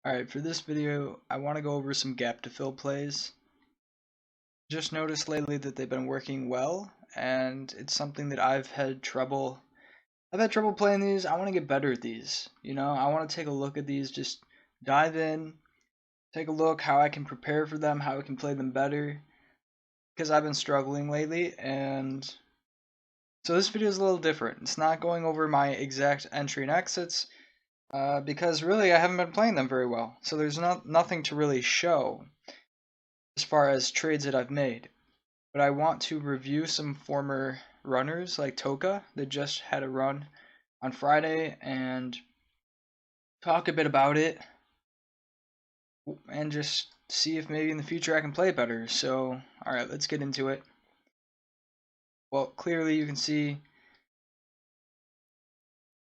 Alright, for this video, I want to go over some gap to fill plays. Just noticed lately that they've been working well, and it's something that I've had trouble playing these. I want to get better at these. I want to take a look at these, just dive in, take a look how I can prepare for them, how I can play them better, because I've been struggling lately, and so this video is a little different. It's not going over my exact entry and exits, because really I haven't been playing them very well, so there's nothing to really show as far as trades that I've made. But I want to review some former runners like Toka that just had a run on Friday and talk a bit about it and just see if maybe in the future I can play better. So, alright, let's get into it. Well, clearly you can see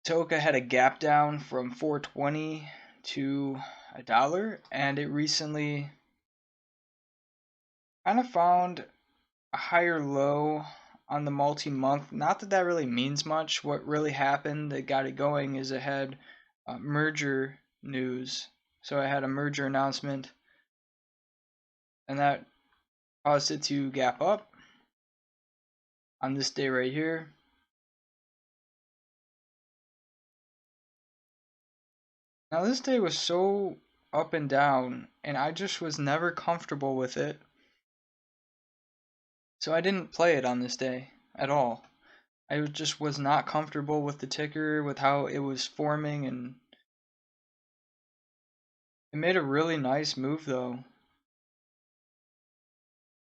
Toka had a gap down from 420 to $1, and it recently kind of found a higher low on the multi-month. Not that that really means much. What really happened that got it going is it had merger news. So it had a merger announcement, and that caused it to gap up on this day right here. Now this day was so up and down, and I just was never comfortable with it. So I didn't play it on this day at all. I just was not comfortable with the ticker, with how it was forming, and it made a really nice move though.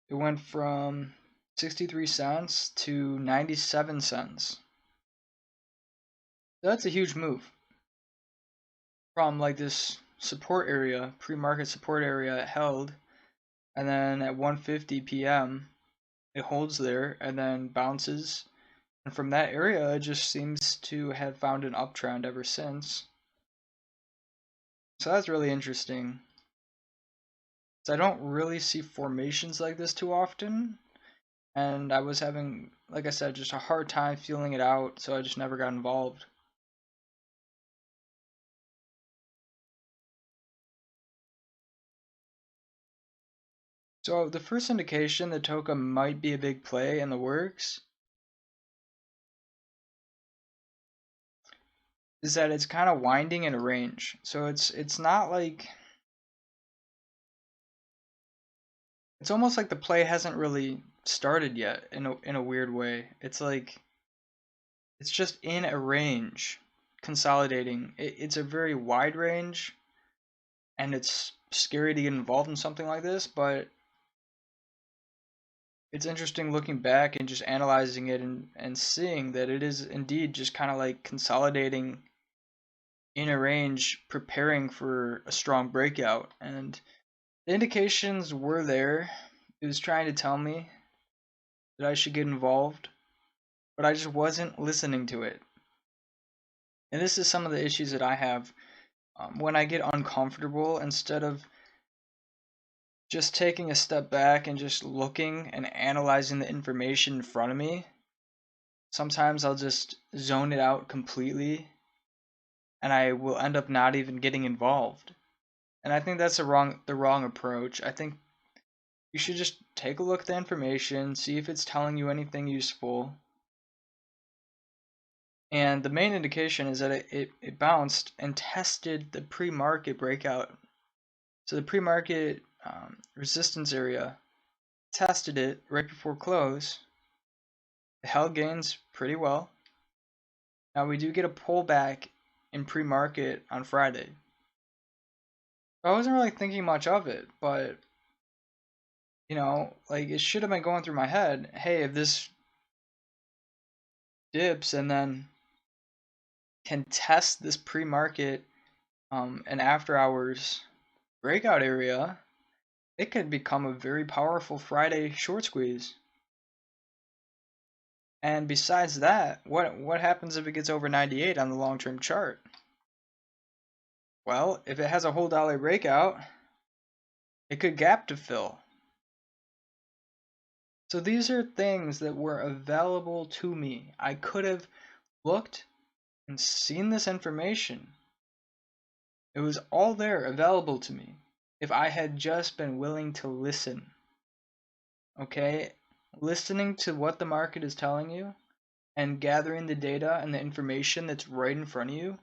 It went from 63 cents to 97 cents. That's a huge move from like this support area, pre-market support area it held, and then at 1:50 p.m. it holds there and then bounces, and from that area it just seems to have found an uptrend ever since. So that's really interesting. So I don't really see formations like this too often, and I was having, like I said, just a hard time feeling it out, so I just never got involved. So the first indication that Toka might be a big play in the works is that it's kind of winding in a range. So it's not like, it's almost like the play hasn't really started yet in a weird way. It's like it's just in a range, consolidating. It's a very wide range, and it's scary to get involved in something like this, but it's interesting looking back and just analyzing it and seeing that it is indeed just kind of like consolidating in a range, preparing for a strong breakout. And the indications were there. It was trying to tell me that I should get involved, but I just wasn't listening to it. And this is some of the issues that I have when I get uncomfortable. Instead of just taking a step back and just looking and analyzing the information in front of me, sometimes I'll just zone it out completely, and I will end up not even getting involved. And I think that's the wrong approach. I think you should just take a look at the information, see if it's telling you anything useful. And the main indication is that it bounced and tested the pre-market breakout. So the pre-market resistance area, tested it right before close. It held gains pretty well. Now we do get a pullback in pre-market on Friday. I wasn't really thinking much of it, but like it should have been going through my head, hey, if this dips and then can test this pre-market and after hours breakout area, it could become a very powerful Friday short squeeze. And besides that, what happens if it gets over 98 on the long-term chart? Well, if it has a whole dollar breakout, it could gap to fill. So these are things that were available to me. I could have looked and seen this information. It was all there available to me if I had just been willing to listen. Okay? Listening to what the market is telling you and gathering the data and the information that's right in front of you.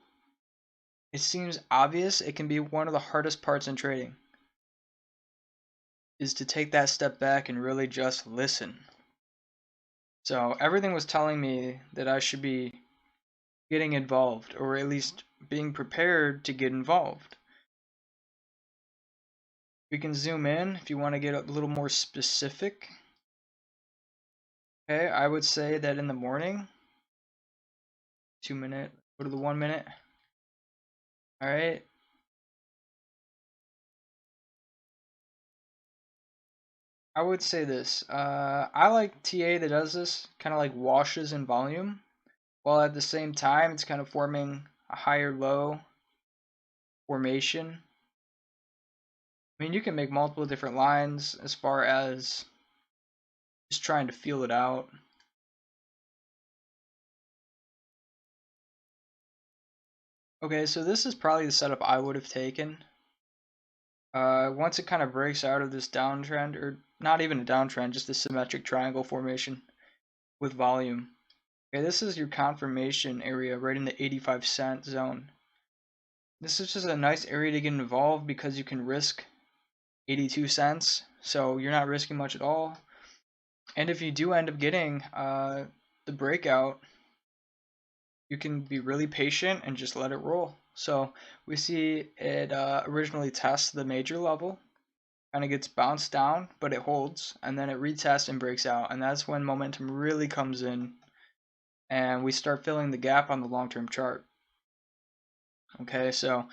It seems obvious it can be one of the hardest parts in trading, is to take that step back and really just listen. So everything was telling me that I should be getting involved, or at least being prepared to get involved. We can zoom in if you want to get a little more specific. Okay, I would say that in the morning, 2 minute, go to the 1 minute. All right. I would say this. I like TA that does this, kind of like washes in volume, while at the same time it's kind of forming a higher low formation. I mean, you can make multiple different lines as far as just trying to feel it out. Okay, so this is probably the setup I would have taken. Once it kind of breaks out of this downtrend, or not even a downtrend, just a symmetric triangle formation with volume. Okay, this is your confirmation area right in the 85 cent zone. This is just a nice area to get involved because you can risk 82 cents, so you're not risking much at all. And if you do end up getting the breakout, you can be really patient and just let it roll. So we see it originally tests the major level, kind of gets bounced down, but it holds, and then it retests and breaks out, and that's when momentum really comes in, and we start filling the gap on the long-term chart. Okay, so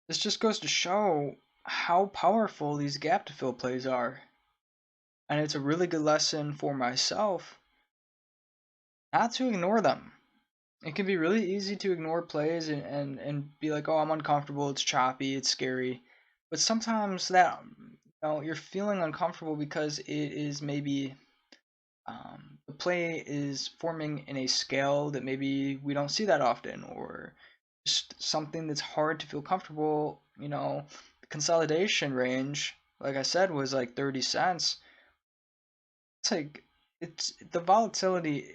this just goes to show how powerful these gap to fill plays are, and it's a really good lesson for myself not to ignore them. It can be really easy to ignore plays and be like, oh, I'm uncomfortable, it's choppy, it's scary. But sometimes that, you're feeling uncomfortable because it is maybe the play is forming in a scale that maybe we don't see that often, or just something that's hard to feel comfortable. The consolidation range, like I said, was like 30 cents. It's like, it's the volatility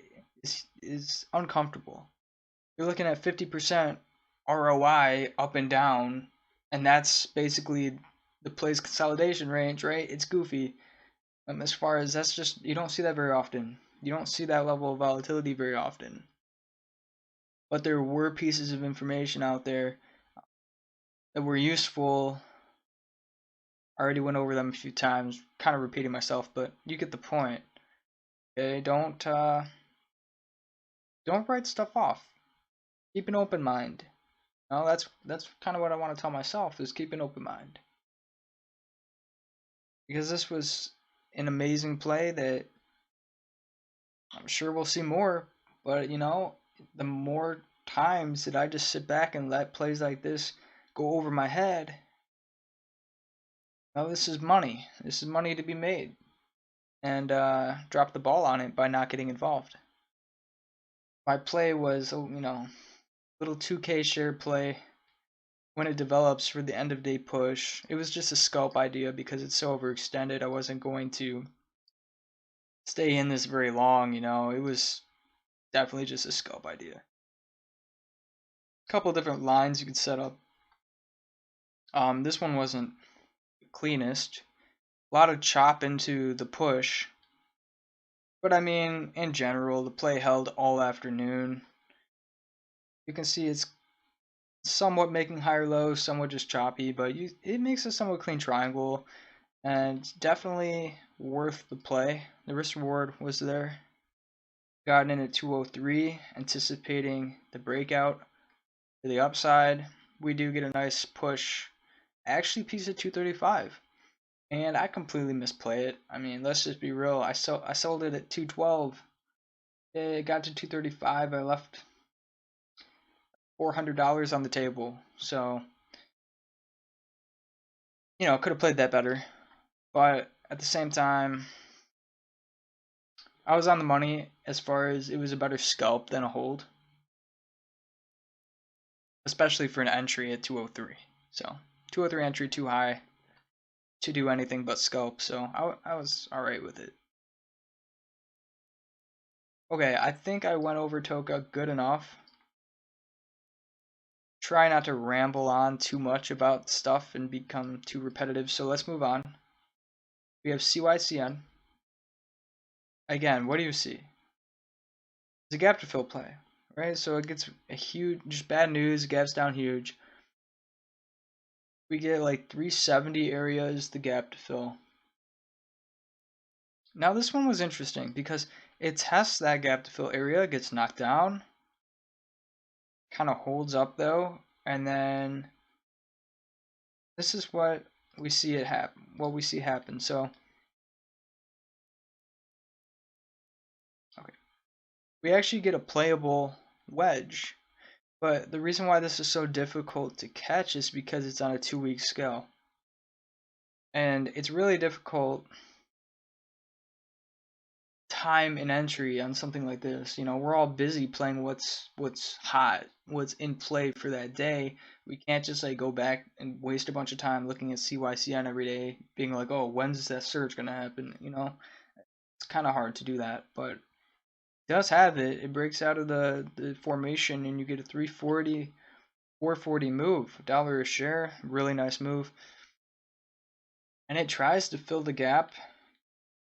is uncomfortable. You're looking at 50% ROI up and down, and that's basically the play's consolidation range, right? It's goofy. As far as that's just, you don't see that very often. You don't see that level of volatility very often. But there were pieces of information out there that were useful. I already went over them a few times, kind of repeating myself, but you get the point. Okay, don't write stuff off. Keep an open mind. No, that's kind of what I want to tell myself, is keep an open mind. Because this was an amazing play that I'm sure we'll see more, but the more times that I just sit back and let plays like this go over my head, this is money. This is money to be made, and drop the ball on it by not getting involved. My play was, little 2K share play. When it develops for the end of day push, it was just a scalp idea because it's so overextended. I wasn't going to stay in this very long. It was definitely just a scalp idea. A couple different lines you could set up. This one wasn't the cleanest. A lot of chop into the push. But I mean, in general, the play held all afternoon. You can see it's somewhat making higher lows, somewhat just choppy, but it makes a somewhat clean triangle, and definitely worth the play. The risk reward was there. Got in at 203, anticipating the breakout to the upside. We do get a nice push. Actually, piece at 235, and I completely misplay it. I mean, let's just be real. I sold it at 212. It got to 235. I left $400 on the table. So, could have played that better. But at the same time, I was on the money as far as it was a better scalp than a hold, especially for an entry at 203. So 203 entry too high to do anything but scalp, so I was alright with it. Okay, I think I went over Toka good enough. Try not to ramble on too much about stuff and become too repetitive, so let's move on. We have CYCN. Again, what do you see? It's a gap to fill play, right? So it gets a huge, just bad news, gaps down huge. We get like 370 areas, the gap to fill. Now this one was interesting because it tests that gap to fill area, gets knocked down, kind of holds up though, and then this is what we see it happen. What we see happen. So, okay, we actually get a playable wedge, but the reason why this is so difficult to catch is because it's on a 2-week scale, and it's really difficult time and entry on something like this. You know, we're all busy playing what's hot, what's in play for that day. We can't just like go back and waste a bunch of time looking at CYCN every day, being like, oh, when's that surge gonna happen? You know, it's kind of hard to do that, but it does have it. It breaks out of the formation, and you get a 340, 440 move, $1 a share, really nice move. And it tries to fill the gap,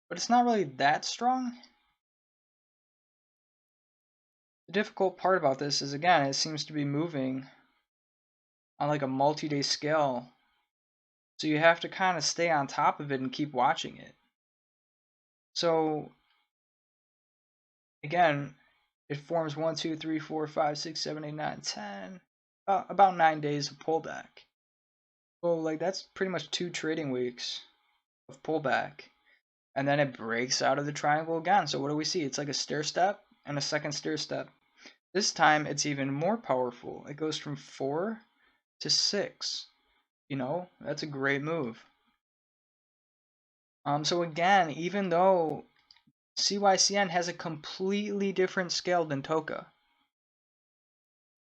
but it's not really that strong. The difficult part about this is, again, it seems to be moving on like a multi-day scale, so you have to kind of stay on top of it and keep watching it. So again, it forms 1, 2, 3, 4, 5, 6, 7, 8, 9, 10, about 9 days of pullback. Well, like that's pretty much 2 trading weeks of pullback, and then it breaks out of the triangle again. So what do we see? It's like a stair step and a second stair step. This time it's even more powerful. It goes from 4 to 6. You know, that's a great move. So again, even though CYCN has a completely different scale than Toka,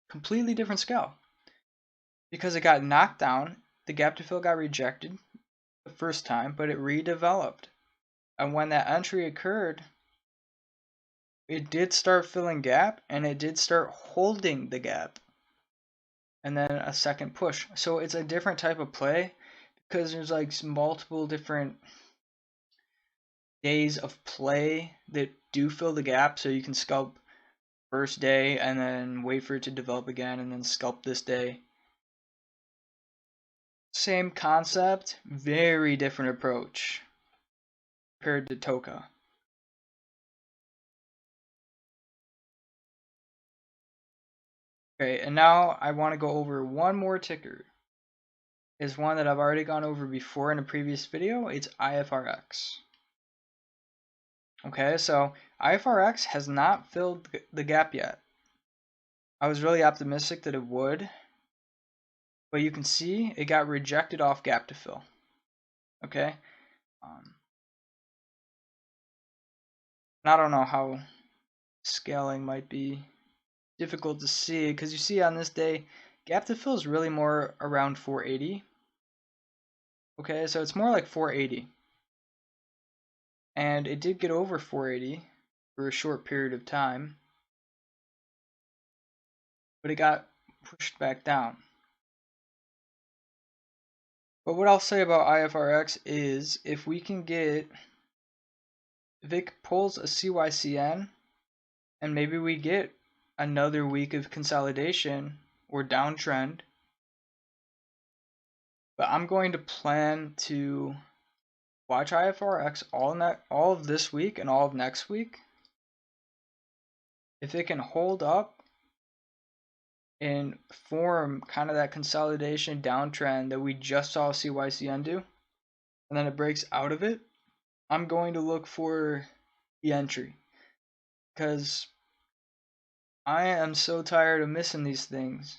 completely different scale, because it got knocked down, the gap to fill got rejected the first time, but it redeveloped. And when that entry occurred, it did start filling gap, and it did start holding the gap, and then a second push. So it's a different type of play because there's like multiple different days of play that do fill the gap, so you can scalp first day and then wait for it to develop again and then scalp this day. Same concept, very different approach compared to Toka. Okay, and now I want to go over one more ticker. Is one that I've already gone over before in a previous video. It's IFRX. Okay, so IFRX has not filled the gap yet. I was really optimistic that it would, but you can see it got rejected off gap to fill. Okay, I don't know how scaling might be difficult to see because you see on this day, gap to fill is really more around 480. Okay, so it's more like 480. And it did get over 480 for a short period of time, but it got pushed back down. But what I'll say about IFRX is if it pulls a CYCN and maybe we get another week of consolidation or downtrend, but I'm going to plan to watch IFRX all of this week and all of next week. If it can hold up and form kind of that consolidation downtrend that we just saw CYCN do, and then it breaks out of it, I'm going to look for the entry because I am so tired of missing these things.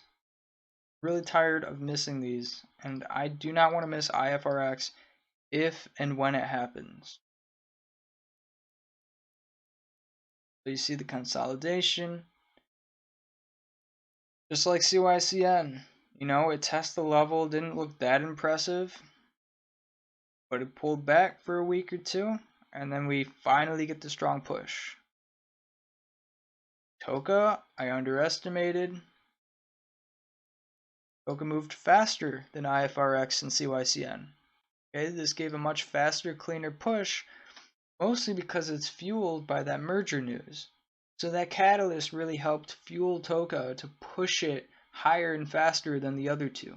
Really tired of missing these, and I do not want to miss IFRX if and when it happens. So you see the consolidation, just like CYCN. You know, it tested the level, didn't look that impressive, but it pulled back for a week or two, and then we finally get the strong push. Toka, I underestimated. Toka moved faster than IFRX and CYCN. Okay, this gave a much faster, cleaner push, mostly because it's fueled by that merger news. So that catalyst really helped fuel Toka to push it higher and faster than the other two.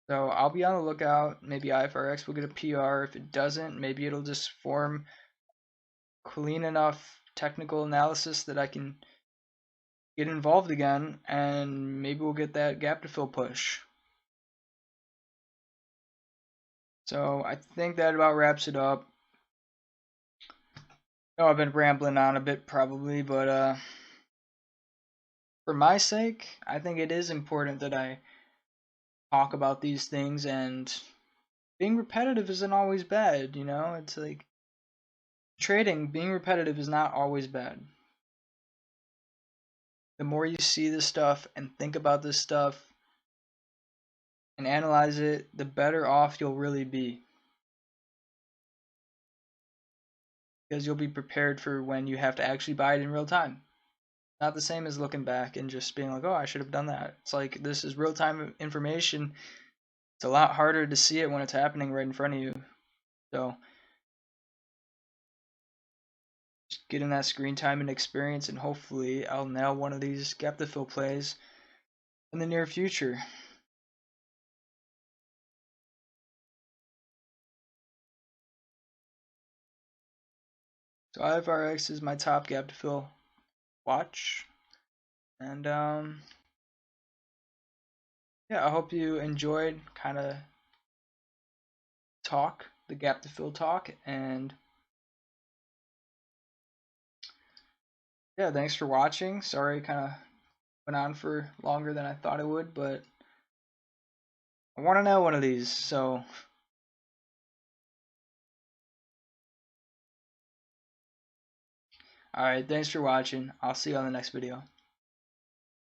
So I'll be on the lookout. Maybe IFRX will get a PR. If it doesn't, maybe it'll just form clean enough technical analysis that I can get involved again, and maybe we'll get that gap to fill push. So I think that about wraps it up. Oh, I've been rambling on a bit probably, but for my sake, I think it is important that I talk about these things, and being repetitive isn't always bad, you know? It's like trading, being repetitive is not always bad. The more you see this stuff and think about this stuff and analyze it, the better off you'll really be. Because you'll be prepared for when you have to actually buy it in real time. Not the same as looking back and just being like, oh, I should have done that. It's like, this is real time information. It's a lot harder to see it when it's happening right in front of you. So just getting that screen time and experience, and hopefully I'll nail one of these gap to fill plays in the near future. So IFRX is my top gap to fill watch. And yeah, I hope you enjoyed kind of the gap to fill talk, and yeah, thanks for watching. Sorry, kind of went on for longer than I thought it would, but I want to know one of these, so alright, thanks for watching. I'll see you on the next video.